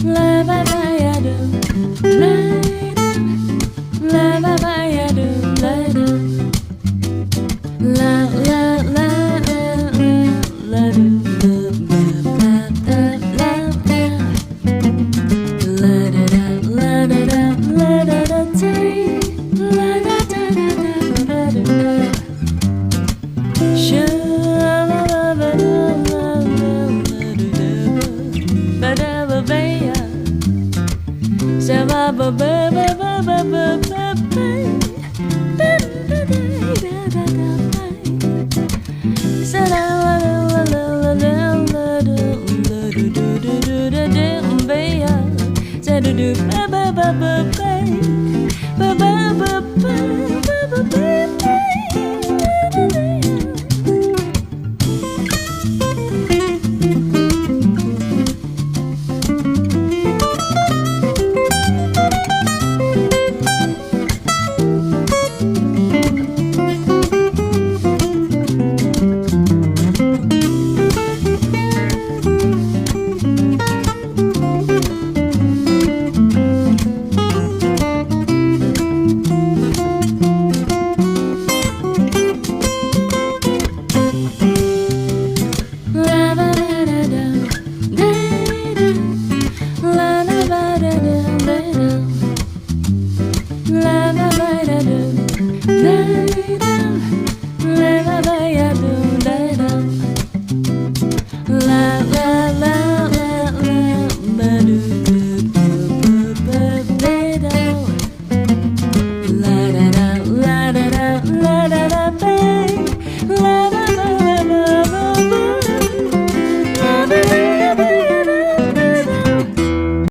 La ba ba ya do, la la ba ba ya do, la la la la la do, la da la da, la da da la da da la da da dee, la da da da da da da. Sha la la ba do la la la do ba da ba ba ya. Sa ba ba ba ba ba ba ba ba ba. Da da da da da da ba. Sa la la la la la la la do la do do do do do do ba ya. Sa do do ba ba ba ba ba ba ba.